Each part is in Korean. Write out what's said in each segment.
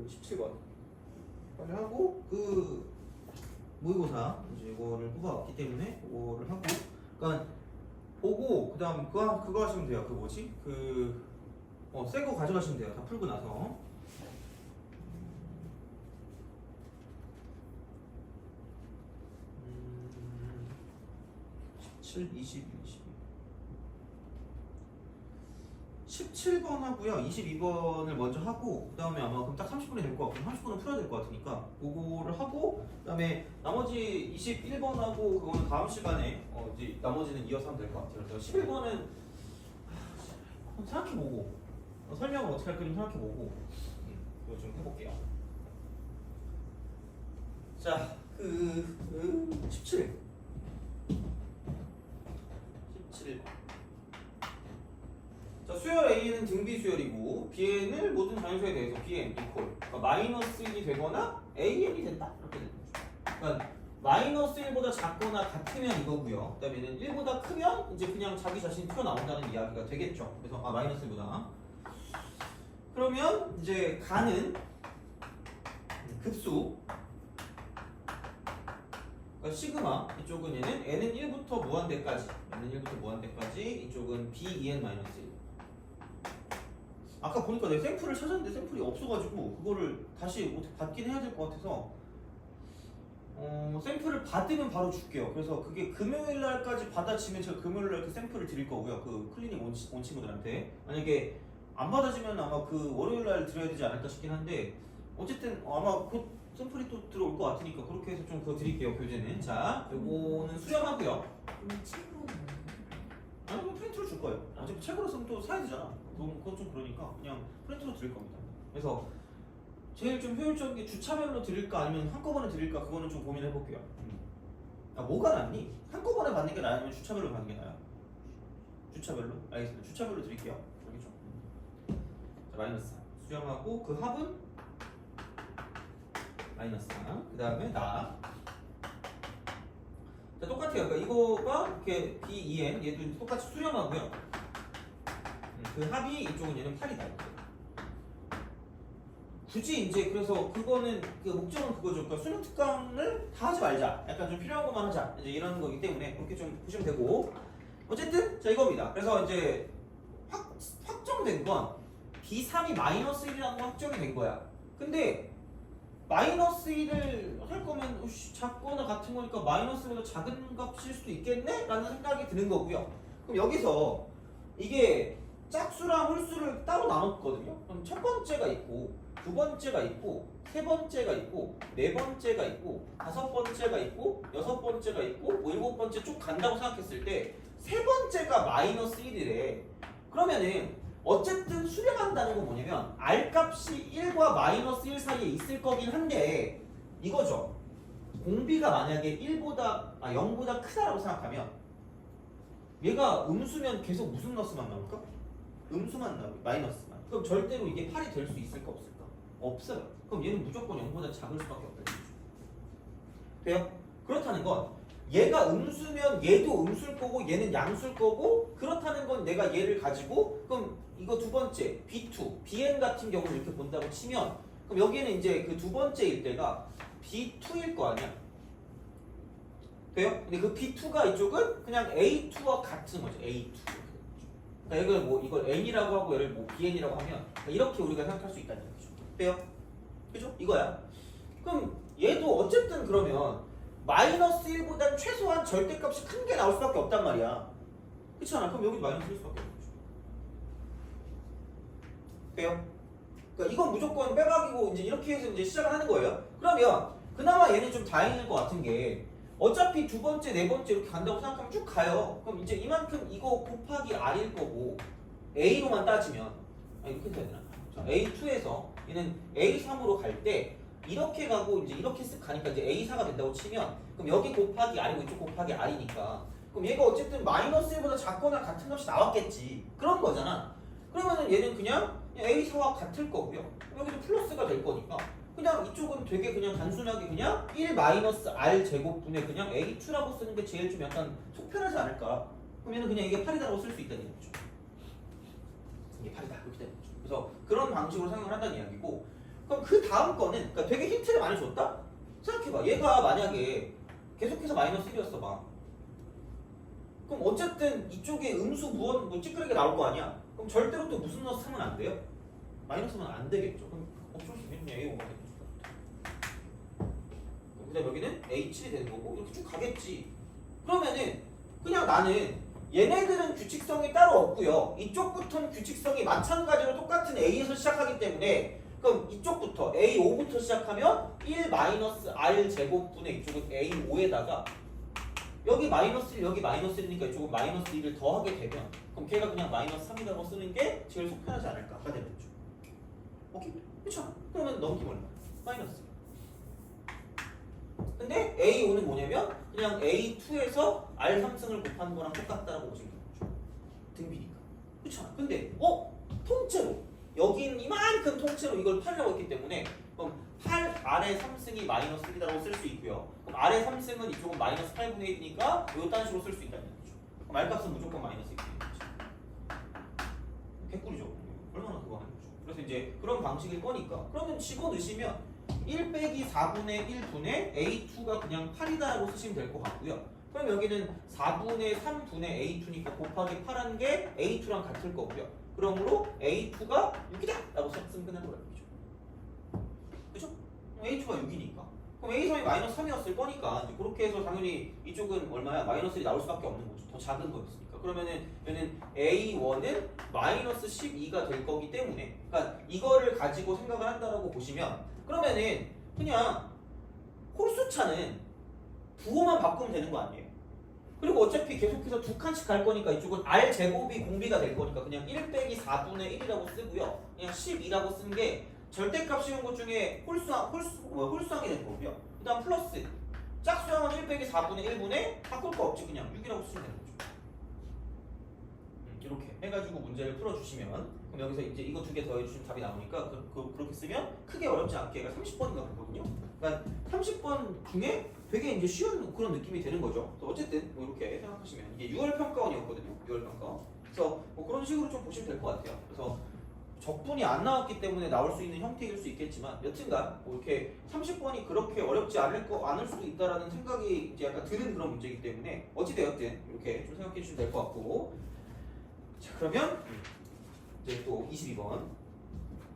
17번 빨리 하고 모의고사 이제 이거를 뽑아왔기 때문에 그거를 하고 그러니까 보고 그다음 그거 하시면 돼요. 그 뭐지? 새 거 가져가시면 돼요. 다 풀고 나서. 17, 21, 17번 하고요. 22번을 먼저 하고 그 다음에 아마 그럼 딱 30분이 될 것 같고 30분은 풀어야 될 것 같으니까 그거를 하고 그 다음에 나머지 21번하고 그거는 다음 시간에 이제 나머지는 이어서 하면 될 것 같아요. 그래서 11번은 생각해보고 설명을 어떻게 할까 좀 생각해보고 이거 좀 해볼게요. 자, 17 자, 수열 A는 등비 수열이고 Bn을 모든 단위수에 대해서 Bn 이퀄 그러니까 마이너스 1이 되거나 AN이 된다 이렇게 되는 거죠. 그러니까 마이너스 1보다 작거나 같으면 이거고요. 그 다음에 얘는 1보다 크면 이제 그냥 자기 자신이 튀어나온다는 이야기가 되겠죠. 그래서 마이너스 1보다 그러면 이제 가는 급수 그러니까 시그마 이쪽은 얘는 n은 1부터 무한대까지 이쪽은 b2n-1 아까 보니까 내가 샘플을 찾았는데 샘플이 없어가지고 그거를 다시 어떻게 받긴 해야 될 것 같아서 샘플을 받으면 바로 줄게요. 그래서 그게 금요일 날까지 받아지면 제가 금요일 날 그 샘플을 드릴 거고요. 그 클리닉 온 친구들한테 만약에 안 받아지면 아마 그 월요일 날 드려야 되지 않을까 싶긴 한데 어쨌든 아마 곧 샘플이 또 들어올 것 같으니까 그렇게 해서 좀 그거 드릴게요. 교재는 자 요거는 수렴하고요. 아니 그럼 프린트로 줄 거예요. 어차피 책으로 쓰면 또 사야 되잖아. 그건 좀 그러니까 그냥 프린트로 드릴 겁니다. 그래서 제일 좀 효율적인 게 주차별로 드릴까 아니면 한꺼번에 드릴까 그거는 좀 고민해 볼게요. 뭐가 낫니? 한꺼번에 받는 게 나아요? 아니면 주차별로 받는 게 나아요? 주차별로? 알겠습니다. 주차별로 드릴게요. 알겠죠? 자 마이너스 4 수렴하고 그 합은 마이너스 4 그 다음에 나 자, 똑같아요. 그러니까 이거가 이렇게 B2N 얘도 똑같이 수렴하고요. 그 합이 이쪽은 얘는 8이다. 굳이 이제 그래서 그거는 그 목적은 그거죠. 그러니까 수능 특강을 다 하지 말자. 약간 좀 필요한 것만 하자. 이제 이런 거기 때문에 그렇게 좀 보시면 되고. 어쨌든 자 이겁니다. 그래서 이제 확정된 건 B3이 마이너스 1이라는 건 확정이 된 거야. 근데 마이너스 1을 할 거면 작거나 같은 거니까 마이너스보다 작은 값일 수도 있겠네? 라는 생각이 드는 거고요. 그럼 여기서 이게 짝수랑 홀수를 따로 나눴거든요. 그럼 첫 번째가 있고 두 번째가 있고 세 번째가 있고 네 번째가 있고 다섯 번째가 있고 여섯 번째가 있고 뭐 일곱 번째 쭉 간다고 생각했을 때 세 번째가 마이너스 1이래. 그러면은 어쨌든 수렴한다는 건 뭐냐면 R값이 1과 마이너스 1 사이에 있을 거긴 한데 이거죠. 공비가 만약에 0보다 크다라고 생각하면 얘가 음수면 계속 무슨 너스만 나올까? 음수만 나오고 마이너스만. 그럼 절대로 이게 8이 될 수 있을까 없을까? 없어요. 그럼 얘는 무조건 0보다 작을 수밖에 없다는 거죠. 돼요? 그렇다는 건 얘가 음수면 얘도 음수일 거고 얘는 양수일 거고 그렇다는 건 내가 얘를 가지고 그럼 이거 두 번째 B2, Bn 같은 경우를 이렇게 본다고 치면 그럼 여기는 이제 그 두 번째일 때가 B2일 거 아니야? 돼요? 근데 그 B2가 이쪽은 그냥 A2와 같은 거죠. A2. 그러니까 이걸 뭐 이걸 N이라고 하고 얘를 뭐 Bn이라고 하면 이렇게 우리가 생각할 수 있다는 거죠. 돼요? 그죠? 이거야. 그럼 얘도 어쨌든 그러면 마이너스 1보단 최소한 절대값이 큰 게 나올 수밖에 없단 말이야. 그렇잖아. 그럼 여기 마이너스 1 수밖에 없는 거죠. 돼요? 그러니까 이건 무조건 빼박이고 이제 이렇게 해서 이제 시작을 하는 거예요. 그러면 그나마 얘는 좀 다행일 것 같은 게 어차피 두 번째, 네 번째 이렇게 간다고 생각하면 쭉 가요. 그럼 이제 이만큼 이거 곱하기 R일 거고 A로만 따지면 이렇게 해야 되나? 자, A2에서 얘는 A3으로 갈 때 이렇게 가고 이제 이렇게 쓱 가니까 이제 A4가 된다고 치면 그럼 여기 곱하기 R이고 이쪽 곱하기 R이니까 그럼 얘가 어쨌든 마이너스 1보다 작거나 같은 값이 나왔겠지. 그런 거잖아. 그러면은 얘는 그냥 A4와 같을 거고요. 여기도 플러스가 될 거니까 그냥 이쪽은 되게 그냥 단순하게 그냥 1 마이너스 R 제곱분의 그냥 A2라고 쓰는 게 제일 좀 약간 속편하지 않을까. 그럼 얘는 그냥 이게 8이다라고 쓸 수 있다는 거죠. 이게 8이다. 이렇게 되는 거죠. 그래서 그런 방식으로 생각을 한다는 이야기고 그럼 그 다음 거는 그러니까 되게 힌트를 많이 줬다? 생각해봐. 얘가 만약에 계속해서 마이너스 1이었어 봐. 그럼 어쨌든 이쪽에 음수 무언 뭐 찌끄레기 나올 거 아니야? 그럼 절대로 또 무슨 넣어서 하면 안 돼요? 마이너스면 안 되겠죠. 그럼 어쩔 수 없겠냐. A5가 되는 거죠. 그 다음 여기는 A7이 되는 거고 이렇게 쭉 가겠지. 그러면은 그냥 나는 얘네들은 규칙성이 따로 없고요. 이쪽부터는 규칙성이 마찬가지로 똑같은 A에서 시작하기 때문에 그럼 이쪽부터 A5부터 시작하면 1-R 제곱분의 이쪽은 A5에다가 여기 마이너스 1, 여기 마이너스 1이니까 이쪽은 마이너스 1을 더하게 되면 그럼 걔가 그냥 마이너스 3이라고 쓰는 게 제일 속편하지 않을까? 가 되는 거죠. 오케이? 그쵸? 그러면 넘기면 얼마? 마이너스. 근데 A5는 뭐냐면 그냥 A2에서 R3승을 곱하는 거랑 똑같다라고 보시면 되는 거죠. 등비니까. 그쵸? 근데 통째로 여긴 이만큼 통째로 이걸 8이라고 했기 때문에 그럼 8 아래 3승이 마이너스 1이라고 쓸 수 있고요. 그럼 아래 3승은 이쪽은 마이너스 8분의 1이니까 이딴 식으로 쓸 수 있다는 거죠. 그럼 R값은 무조건 마이너스 1이 되는 거죠. 개꿀이죠. 얼마나 그거 하는 거죠. 그래서 이제 그런 방식일 거니까 그러면 집어넣으시면 1 빼기 4분의 1분의 A2가 그냥 8이다라고 쓰시면 될 것 같고요. 그럼 여기는 4분의 3분의 A2니까 곱하기 8한 게 A2랑 같을 거고요. 그러므로 A2가 6이다! 라고 쓰면 끝난 거라는 거죠. 그죠? A2가 6이니까. 그럼 A3이 마이너스 3이었을 거니까 이제 그렇게 해서 당연히 이쪽은 얼마야? 마이너스 1이 나올 수밖에 없는 거죠. 더 작은 거였으니까. 그러면은 얘는 A1은 마이너스 12가 될 거기 때문에 그러니까 이거를 가지고 생각을 한다라고 보시면 그러면은 그냥 홀수차는 부호만 바꾸면 되는 거 아니에요? 그리고 어차피 계속해서 두 칸씩 갈 거니까 이쪽은 R 제곱이 공비가 될 거니까 그냥 1 빼기 4분의 1이라고 쓰고요. 그냥 12라고 쓴 게 절대값 씌운 것 중에 홀수항이 된 거고요. 그 다음 플러스 짝수항은 1 빼기 4분의 1분의 바꿀 거 없지 그냥 6이라고 쓰면 되는 거죠. 이렇게 해가지고 문제를 풀어주시면 그럼 여기서 이제 이거 두 개 더해주시면 답이 나오니까 그렇게 쓰면 크게 어렵지 않게 얘가 30번인가 그렇거든요. 그러니까 30번 중에 되게 이제 쉬운 그런 느낌이 되는 거죠. 그래서 어쨌든 뭐 이렇게 생각하시면 이게 6월 평가원이었거든요. 6월 평가원. 그래서 뭐 그런 식으로 좀 보시면 될 것 같아요. 그래서 적분이 안 나왔기 때문에 나올 수 있는 형태일 수 있겠지만 여튼간 뭐 이렇게 30번이 그렇게 어렵지 않을 수도 있다라는 생각이 이제 약간 드는 그런 문제이기 때문에 어찌되었든 이렇게 좀 생각해 주시면 될 것 같고 자 그러면 이제 또 22번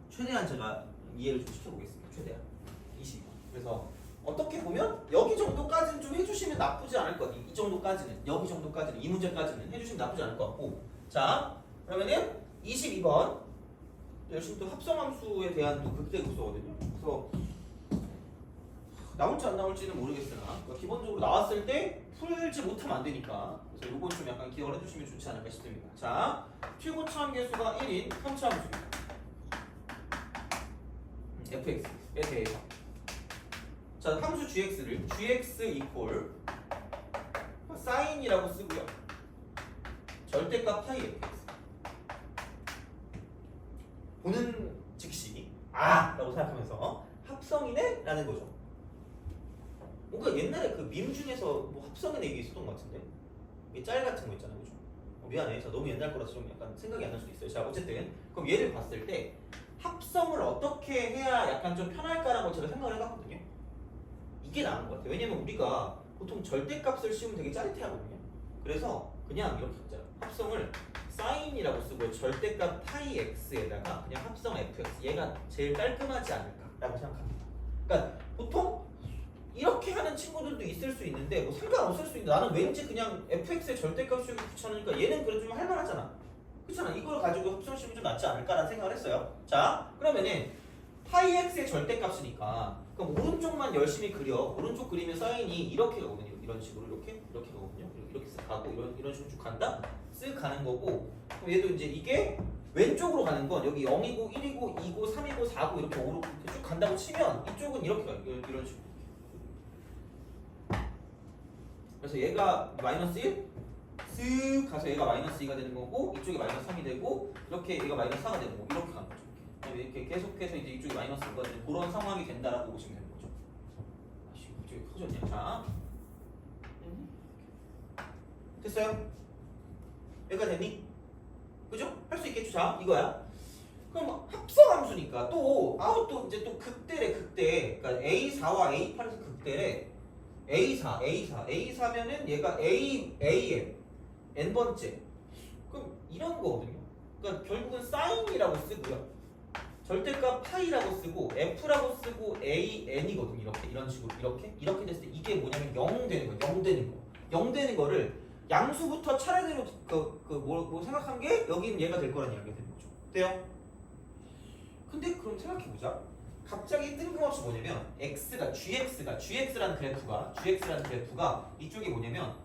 최대한 제가 이해를 좀 시켜보겠습니다. 최대한 22번. 그래서 어떻게 보면 여기 정도까지는 좀 해주시면 나쁘지 않을 것 같아요. 이 정도까지는 여기 정도까지는 이 문제까지는 해주시면 나쁘지 않을 것 같고 자 그러면은 22번 열심히 또 합성함수에 대한 또 극대 구조거든요. 그래서 나올지 안 나올지는 모르겠으나 그러니까 기본적으로 나왔을 때 풀지 못하면 안 되니까 그래서 이건 좀 약간 기억을 해주시면 좋지 않을까 싶습니다. 자, 최고차함 계수가 1인 3차함수입니다. fx에 대해서 자, 함수 gx를 gx 이퀄 사인이라고 쓰고요. 절대값 파이 fx 보는 즉시 라고 생각하면서 합성이네? 라는 거죠. 뭔가 옛날에 그 밈 중에서 뭐 합성의 얘기 있었던 것 같은데 이게 짤 같은 거 있잖아요. 그죠? 미안해. 저 너무 옛날 거라서 좀 약간 생각이 안 날 수도 있어요. 자 어쨌든 그럼 얘를 봤을 때 합성을 어떻게 해야 약간 좀 편할까라는 걸 제가 생각을 해봤거든요. 이게 나은 것 같아요. 왜냐면 우리가 보통 절대값을 씌우면 되게 짜릿해하거든요. 그래서 그냥 이렇게 하자. 합성을 사인이라고 쓰고 절대값 파이 x에다가 그냥 합성 fx 얘가 제일 깔끔하지 않을까라고 생각합니다. 그러니까 보통 이렇게 하는 친구들도 있을 수 있는데 뭐 상관없을 수 있는데 나는 왠지 그냥 fx의 절대값 씌우기 귀찮으니까 얘는 그래도 좀 할만하잖아. 그렇잖아. 이걸 가지고 합성 씌우면 좀 낫지 않을까라는 생각을 했어요. 자 그러면은 파이 x의 절대값이니까 그럼 오른쪽만 열심히 그려. 오른쪽 그리면 사인이 이렇게 가거든요. 이런 식으로 이렇게 가거든요. 이렇게 쓱 가고 이런 식으로 쭉 간다. 쓱 가는 거고 그럼 얘도 이제 이게 왼쪽으로 가는 건 여기 0이고 1이고 2고 3이고 4고 이렇게 5로 이렇게 쭉 간다고 치면 이쪽은 이렇게 가요. 이런 식으로. 그래서 얘가 마이너스 1 쓱 가서 얘가 마이너스 2가 되는 거고 이쪽이 마이너스 3이 되고 이렇게 얘가 마이너스 4가 되는 거고 이렇게 가는 거죠. 이렇게 계속해서 이제 이쪽이 마이너스 2가 되는 그런 상황이 된다라고 보시면 되는 거죠. 아씨 갑자기 커졌냐. 자 됐어요? 여기가 됐니? 그죠? 할 수 있겠죠? 자 이거야. 그럼 합성함수니까 또 이제 또 극대래 극대. 그러니까 A4와 A8에서 극대래. A4면은 얘가 AM n번째. 그럼 이런 거거든요. 그러니까 결국은 사인이라고 쓰고요. 절대값 파이라고 쓰고 F라고 쓰고 AN이거든요. 이렇게 이런 식으로 이렇게 됐을 때 이게 뭐냐면 0 되는 거예요. 0 되는 거. 0 되는 거를 양수부터 차례대로 뭐 생각한 게 여기는 얘가 될 거라는 이야기가 되는 거죠. 돼요? 근데 그럼 생각해보자. 갑자기 뜬금없이 뭐냐면 GX라는 그래프가 이쪽이 뭐냐면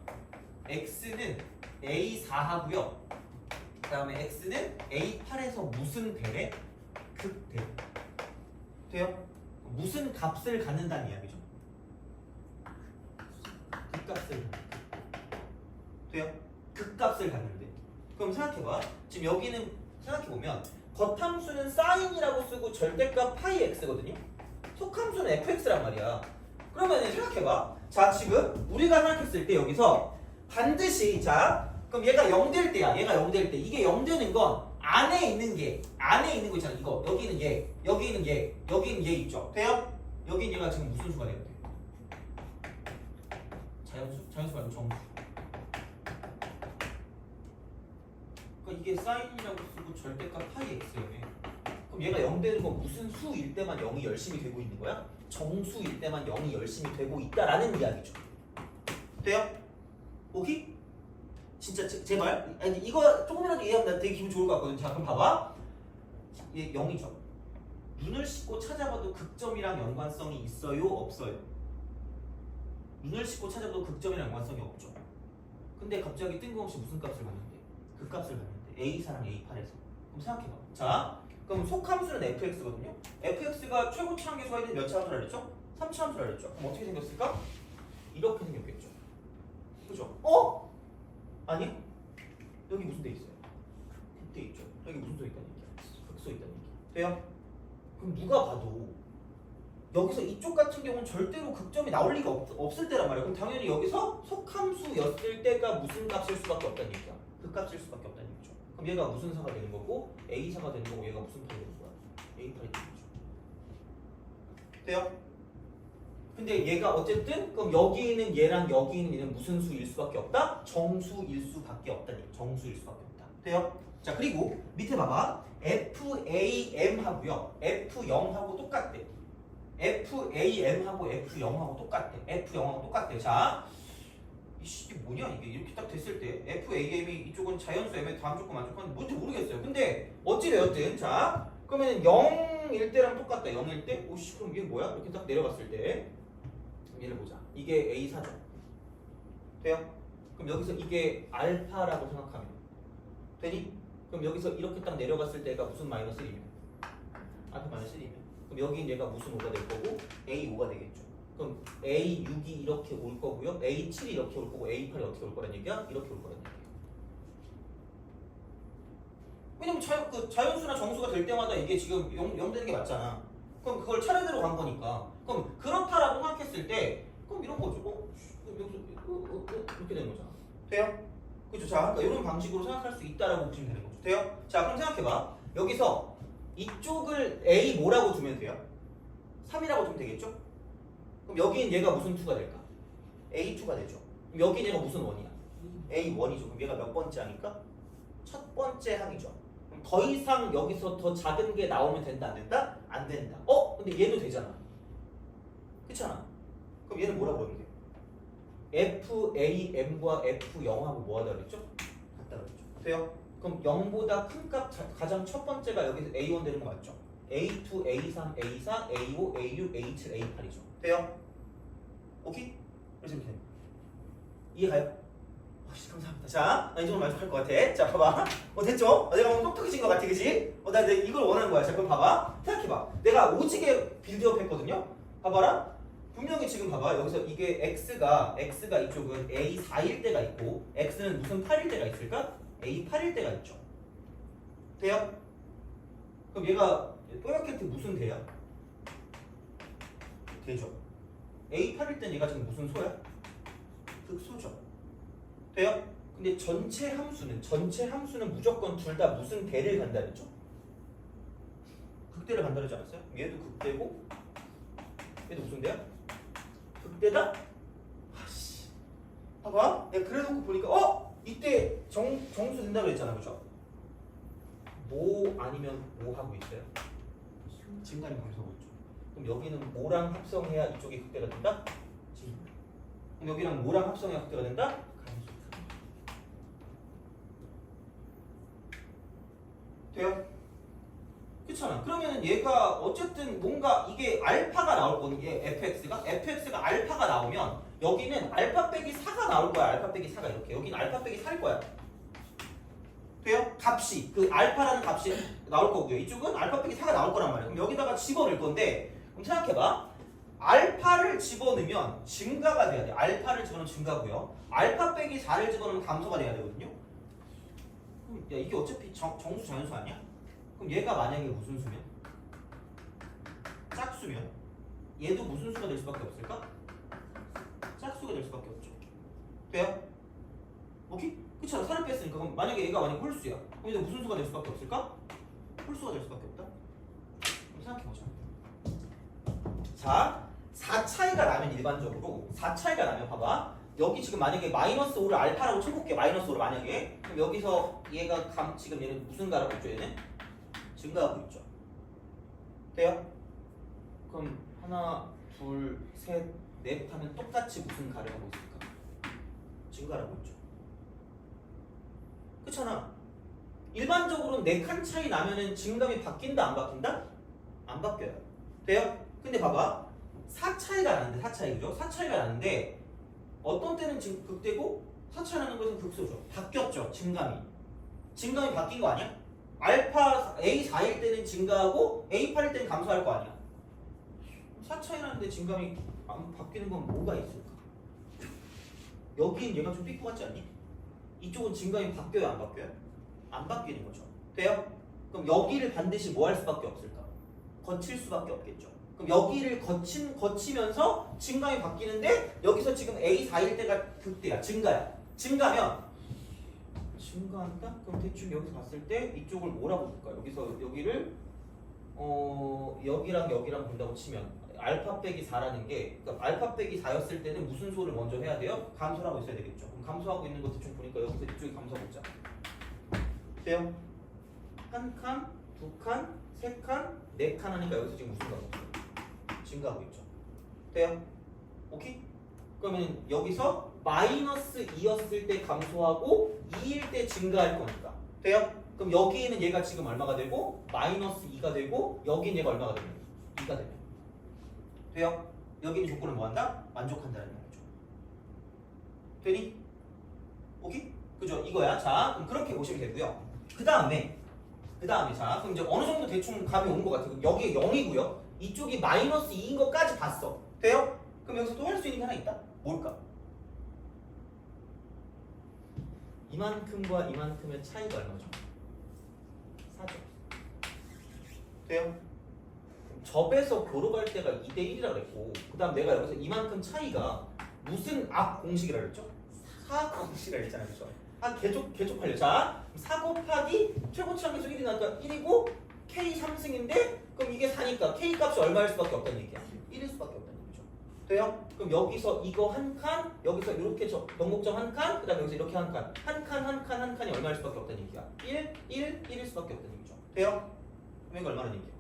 X는 A4 하고요. 그 다음에 X는 A8에서 무슨 대래? 극대. 돼요? 무슨 값을 갖는다는 이야기죠. 극값을. 돼요? 극값을 갖는데. 그럼 생각해봐. 지금 여기는 생각해보면 겉함수는 사인이라고 쓰고 절대값 파이 x거든요. 속함수는 fx란 말이야. 그러면 생각해봐. 자, 지금 우리가 생각했을 때 여기서 반드시 그럼 얘가 0 될 때야. 얘가 0 될 때. 이게 0 되는 건 안에 있는 거 있잖아. 이거. 여기는 얘, 여기는 얘 있죠. 돼요? 여긴 얘가 지금 무슨 수가 돼야 돼? 자연수 말고 정수. 그러니까 이게 사인이라고 쓰고 절대값 파이 x였네. 그럼 얘가 0 되는 건 무슨 수일 때만 0이 열심히 되고 있는 거야? 정수일 때만 0이 열심히 되고 있다라는 이야기죠. 돼요? 오케이? 진짜 제발. 아니 이거 조금이라도 이해하면 나 되게 기분 좋을 것 같거든. 자, 그럼 봐봐. 얘 0이죠. 눈을 씻고 찾아봐도 극점이랑 연관성이 있어요? 없어요? 눈을 씻고 찾아봐도 극점이랑 연관성이 없죠. 근데 갑자기 뜬금없이 무슨 값을 갖는데? 그 값을 갖는데. A4랑 A8에서. 그럼 생각해봐. 자, 그럼 속함수는 fx거든요. fx가 최고 차항계수가 있는 몇 차함수라 그랬죠? 3차함수라 그랬죠. 그럼 어떻게 생겼을까? 이렇게 생겼겠죠. 그죠? 아니? 여기 무슨 데 있어요? 극대 있죠. 여기 무슨 소 있다는 얘기야? 극소 있다는 얘기. 돼요? 그럼 누가 봐도 여기서 이쪽 같은 경우는 절대로 극점이 나올 리가 없을 때란 말이야. 그럼 당연히 여기서 속함수였을 때가 무슨 값일 수밖에 없다는 얘기야. 극값일 수밖에 없다는 얘기죠. 그럼 얘가 무슨 사가 되는 거고 A사가 되는 거고 얘가 무슨 팔이 되는 거야? A8이 되는 거죠. 돼요? 근데 얘가 어쨌든 그럼 여기 있는 얘랑 여기 있는 얘는 무슨 수일 수밖에 없다? 정수일 수밖에 없다는 얘기. 정수일 수밖에 없다. 돼요? 자, 그리고 밑에 봐봐. FAM하고요. F0하고 똑같대. FAM하고 F0하고 똑같대. 자, 이게 뭐냐 이게 이렇게 딱 됐을 때 FAM이 이쪽은 자연수 M의 다음 조건 만족하는데 뭔지 모르겠어요. 근데 어찌되었든 자 그러면 0일 때랑 똑같다. 0일 때? 오씨 그럼 이게 뭐야? 이렇게 딱 내려갔을 때 얘를 보자. 이게 A4죠. 돼요? 그럼 여기서 이게 알파라고 생각하면 되니? 그럼 여기서 이렇게 딱 내려갔을 때가 무슨 마이너스 1이면? 알파 마이너스 1이면 그럼 여긴 얘가 무슨 5가 될 거고 A5가 되겠죠. 그럼 A6이 이렇게 올 거고요. A7이 이렇게 올 거고 A8이 어떻게 올 거란 얘기야? 이렇게 올 거란 얘기야. 왜냐면 자연수나 정수가 될 때마다 이게 지금 0 되는 게 맞잖아. 그럼 그걸 차례대로 간 거니까. 그럼 그렇다라고 생각했을 때 그럼 이런 거죠. 이렇게 되는 거잖아. 돼요? 그렇죠. 자, 그러니까 이런 방식으로 생각할 수 있다라고 보시면 되는 거죠. 돼요? 자, 그럼 생각해봐. 여기서 이쪽을 A 뭐라고 두면 돼요? 3이라고 두면 되겠죠? 그럼 여기는 얘가 무슨 2가 될까? A2가 되죠. 그럼 여기는 얘가 무슨 1이야? A1이죠. 그럼 얘가 몇 번째 항일까? 첫 번째 항이죠. 그럼 더 이상 여기서 더 작은 게 나오면 된다? 안 된다? 안 된다. 근데 얘도 되잖아. 그렇잖아. 그럼 얘는 뭐라고 하면 돼? FAM과 F0하고 뭐 하다 그랬죠? 같다 그랬죠. 돼요? 그럼 0보다 큰 값 가장 첫 번째가 여기서 A1 되는 거 맞죠? A2, A3, A4, A5, A6, A7, A8이죠. 돼요? 오케이? 그래서 이렇게 이해가요? 감사합니다. 자, 나 이 정도 만족할 것 같아. 자, 봐봐. 됐죠? 내가 오늘 똑똑해진 것 같아, 그치? 나 이걸 원하는 거야. 자, 그럼 봐봐. 생각해봐. 내가 오지게 빌드업 했거든요? 봐봐라. 분명히 지금 봐봐. 여기서 이게 X가 이쪽은 A4일 때가 있고, X는 무슨 8일 때가 있을까? A8일 때가 있죠. 돼요? 그럼 얘가 뽀얗게 무슨 대야? 되죠. A8일 땐 얘가 지금 무슨 소야? 극소죠. 돼요? 근데 전체 함수는 무조건 둘 다 무슨 대를 간다 그랬죠? 극대를 간다고 하지 않았어요? 얘도 극대고 얘도 무슨 대야? 극대다? 아씨 봐봐 내가 그래놓고 보니까 이때 정수 된다고 그랬잖아 그죠? 모 아니면 모 하고 있어요? 증간이 감소하고 있죠. 그럼 여기는 모랑 합성해야 이쪽이 극대가 된다? 그럼 여기랑 모랑 합성해야 극대가 된다? 돼요? 그렇잖아. 그러면 얘가 어쨌든 뭔가 이게 알파가 나올 거는 게 fx가 알파가 나오면 여기는 알파 빼기 4가 나올 거야. 알파 빼기 4가 이렇게. 여기는 알파 빼기 4일 거야. 돼요? 값이 그 알파라는 값이 나올 거고요. 이쪽은 알파 빼기 4가 나올 거란 말이에요. 그럼 여기다가 집어넣을 건데 그럼 생각해봐. 알파를 집어넣으면 증가가 돼야 돼. 알파를 집어넣으면 증가고요. 알파 빼기 4를 집어넣으면 감소가 돼야 되거든요. 야 이게 어차피 정수 자연수 아니야? 그럼 얘가 만약에 무슨 수면? 짝수면 얘도 무슨 수가 될 수밖에 없을까? 짝수가 될 수밖에 없죠. 돼요? 오케이? 그쵸? 살을 뺐으니까 그럼 만약에 얘가 만약에 홀수야 그럼 얘도 무슨 수가 될 수밖에 없을까? 홀수가 될 수밖에 없다? 그럼 생각해보자. 자 4차이가 나면 일반적으로 4차이가 나면 봐봐 여기 지금 만약에 마이너스 5를 알파라고 쳐볼게. 마이너스 5를 만약에 그럼 여기서 얘가 지금 얘는 무슨 가라고 있죠? 얘는 증가하고 있죠. 돼요? 그럼 하나 둘 셋 넷 하면 똑같이 무슨 가를 하고 있을까? 증가하고 있죠. 그렇잖아. 일반적으로는 4칸 차이 나면은 증감이 바뀐다 안 바뀐다? 안 바뀌어요. 돼요? 근데 봐봐 4차이가 나는데 4차이 그죠? 4차이가 나는데 어떤 때는 지금 극대고 4차이 나는 것은 극소죠. 바뀌었죠. 증감이 바뀐 거 아니야? 알파 A4일 때는 증가하고 A8일 때는 감소할 거 아니야? 4차이 나는데 증감이 안 바뀌는 건 뭐가 있을까? 여긴 얘가 좀 삐꾸 같지 않니? 이쪽은 증감이 바뀌어요 안 바뀌어요? 안 바뀌는 거죠. 돼요? 그럼 여기를 반드시 뭐 할 수밖에 없을까? 거칠 수밖에 없겠죠. 그럼 여기를 거치면서 증감이 바뀌는데 여기서 지금 A4일 때가 극대야. 증가면 증가한다? 그럼 대충 여기서 봤을 때 이쪽을 뭐라고 볼까? 여기서 여기를 여기랑 본다고 치면 알파 빼기 4라는 게 그러니까 알파 빼기 4였을 때는 무슨 수를 먼저 해야 돼요? 감소를 하고 있어야 되겠죠. 그럼 감소하고 있는 거 대충 보니까 여기서 이쪽이 감소하고 있잖아. 돼요? 한 칸, 두 칸, 세 칸, 네 칸 하니까 여기서 지금 무슨 감소? 증가하고 있죠. 돼요? 오케이? 그러면 여기서 마이너스 2였을 때 감소하고 2일 때 증가할 거니까. 돼요? 그럼 여기에는 얘가 지금 얼마가 되고 마이너스 2가 되고 여기는 얘가 얼마가 되면 2가 되면 돼요? 여기는 조건을 뭐한다? 만족한다는 말이죠. 되니? 오케이? 그죠? 이거야. 자, 그럼 그렇게 보시면 되고요. 그 다음에 자, 그럼 이제 어느 정도 대충 감이 온 것 같아요. 여기에 0이고요. 이쪽이 마이너스 2인 것까지 봤어. 돼요? 그럼 여기서 또 할 수 있는 게 하나 있다? 뭘까? 이만큼과 이만큼의 차이가 얼마죠? 4죠. 돼요? 접에서 교로 갈 때가 2대1이라 그랬고 그 다음 내가 여기서 이만큼 차이가 무슨 앞 공식이라 그랬죠? 4 공식이라 그랬잖아요. 그렇죠? 개족하려. 자, 4 곱하기 최고치 항계수 1이 나니까 1이고 K 3승인데 그럼 이게 4니까 K 값이 얼마일 수밖에 없다는 얘기야. 1일 수밖에 없다는 얘기죠. 돼요? 그럼 여기서 이거 한 칸, 여기서 이렇게 변곡점 한 칸, 그 다음에 여기서 이렇게 한 칸. 한 칸이 얼마일 수밖에 없다는 얘기야. 1일 수밖에 없다는 얘기죠. 돼요? 그럼 이거 얼마나 얘기야?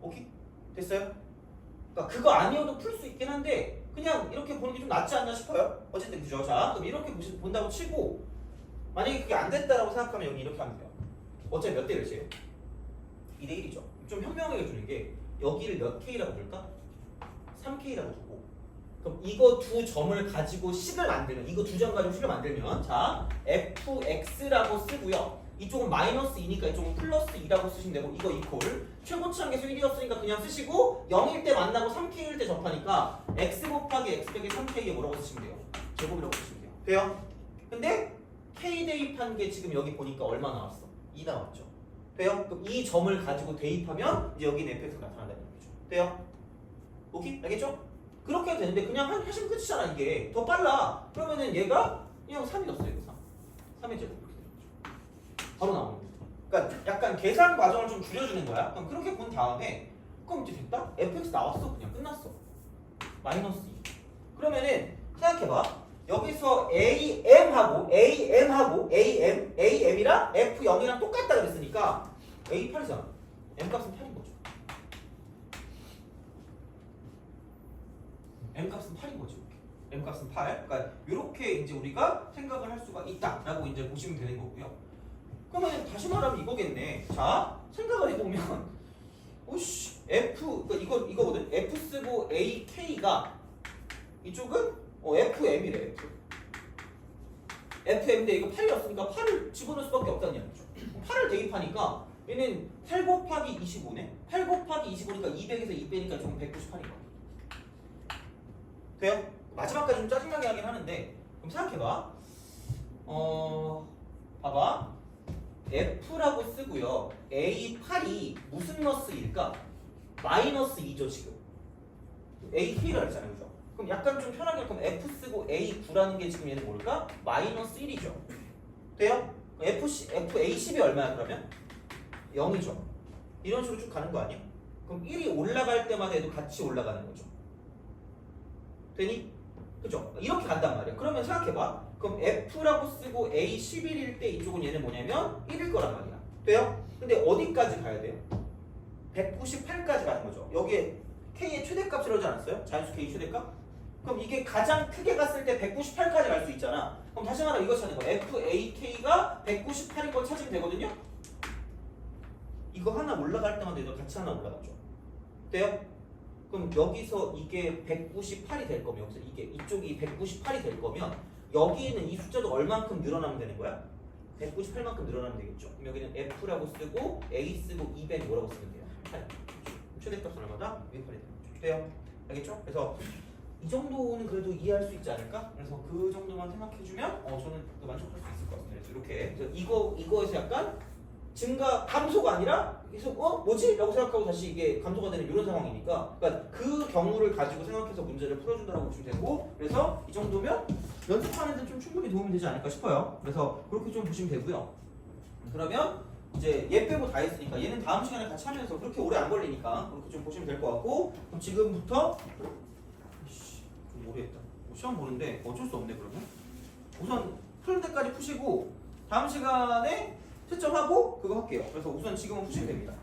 오케이? 됐어요? 그러니까 그거 아니어도 풀 수 있긴 한데 그냥 이렇게 보는 게 좀 낫지 않나 싶어요. 어쨌든 그죠? 자, 그럼 이렇게 본다고 치고 만약에 그게 안 됐다라고 생각하면 여기 이렇게 하면 돼요. 어차피 몇 대 몇이에요? 2대 1이죠. 좀 현명하게 주는 게 여기를 몇 K라고 볼까? 3K라고 두고 그럼 이거 두 점을 가지고 식을 만들면 이거 두 점 가지고 식을 만들면 자 fx라고 쓰고요. 이쪽은 마이너스 2니까 이쪽은 플러스 2라고 쓰시면 되고 이거 이퀄 최고치 항계수 1이었으니까 그냥 쓰시고 0일 때 만나고 3K일 때 접하니까 x 곱하기 x 빼기 3K에 뭐라고 쓰시면 돼요? 제곱이라고 쓰시면 돼요. 돼요? 근데 K 대입한 게 지금 여기 보니까 얼마 나왔어? 2 나왔죠. 돼요? 그럼 이 점을 가지고 대입하면 이제 여기는 fx가 나타난다는 얘기죠. 돼요? 오케이? 알겠죠? 그렇게 해도 되는데 그냥 하시면 끝이잖아 이게. 더 빨라. 그러면은 얘가 그냥 3이 넣었어요. 이거 3의 제곱. 바로 나오는 거죠. 그러니까 약간 계산 과정을 좀 줄여주는 거야. 그럼 그렇게 본 다음에 그럼 이제 됐다? fx 나왔어. 그냥 끝났어. 마이너스 2. 그러면은 생각해봐. 여기서 am하고 am이랑 f0이랑 똑같다 그랬으니까 a8이잖아. m값은 8인 거죠. m값은 8인 거죠. m값은 8. 그러니까 이렇게 이제 우리가 생각을 할 수가 있다라고 이제 보시면 되는 거고요. 그러면 다시 말하면 이거겠네. 자, 생각을 해보면, 오씨, F, 그러니까 이거거든. F 쓰고 AK가 이쪽은 FM이래. F. FM인데 이거 8이었으니까 8을 집어넣을 수밖에 없다는 얘기죠. 8을 대입하니까 얘는 8 곱하기 25네. 8 곱하기 25니까 200에서 2 빼니까 총 198인 거야. 돼요? 마지막까지 좀 짜증나게 하긴 하는데, 그럼 생각해봐. 봐봐. F라고 쓰고요. A8이 무슨 너스일까? 마이너스 2죠 지금. AK라 했잖아요, 그죠? 그럼 약간 좀 편하게 그럼 F 쓰고 A9라는 게 지금 얘는 뭘까? 마이너스 1이죠. 돼요? A10이 얼마야 그러면? 0이죠. 이런 식으로 쭉 가는 거 아니야? 그럼 1이 올라갈 때마다 얘도 같이 올라가는 거죠. 되니? 그죠? 이렇게 간단 말이야. 그러면 생각해봐. 그럼 F라고 쓰고 A11일 때 이쪽은 얘는 뭐냐면 1일 거란 말이야. 돼요? 근데 어디까지 가야 돼요? 198까지 가는 거죠. 여기에 K의 최대값이라고 하지 않았어요? 자연수 K 최대값? 그럼 이게 가장 크게 갔을 때 198까지 갈 수 있잖아. 그럼 다시 말하면 이거 찾는 거야. FAK가 198인 걸 찾으면 되거든요? 이거 하나 올라갈 때마다 얘도 같이 하나 올라가죠. 돼요? 그럼 여기서 이게 198이 될 거면 여기서 이쪽이 198이 될 거면 여기 있는 이 숫자도 얼만큼 늘어나면 되는 거야? 198만큼 늘어나면 되겠죠. 그럼 여기는 F라고 쓰고 A 쓰고 200 뭐라고 쓰면 돼요? 8. 최대값은 얼마다? 208이 되는 거죠. 돼요? 알겠죠? 그래서 이 정도는 그래도 이해할 수 있지 않을까? 그래서 그 정도만 생각해주면 저는 만족할 수 있을 것 같습니다. 그래서 이렇게 그래서 이거에서 약간 증가 감소가 아니라 계속 뭐지? 라고 생각하고 다시 이게 감소가 되는 이런 상황이니까 그러니까 그 경우를 가지고 생각해서 문제를 풀어준다고 보시면 되고 그래서 이 정도면 연습하는 데 좀 충분히 도움이 되지 않을까 싶어요. 그래서 그렇게 좀 보시면 되고요. 그러면 이제 얘 빼고 다 했으니까 얘는 다음 시간에 같이 하면서 그렇게 오래 안 걸리니까 그렇게 좀 보시면 될 것 같고 그럼 지금부터 좀 오래 했다. 시험 보는데 어쩔 수 없네 그러면. 우선 풀 때까지 푸시고 다음 시간에 채점하고 그거 할게요. 그래서 우선 지금은 푸시면 됩니다.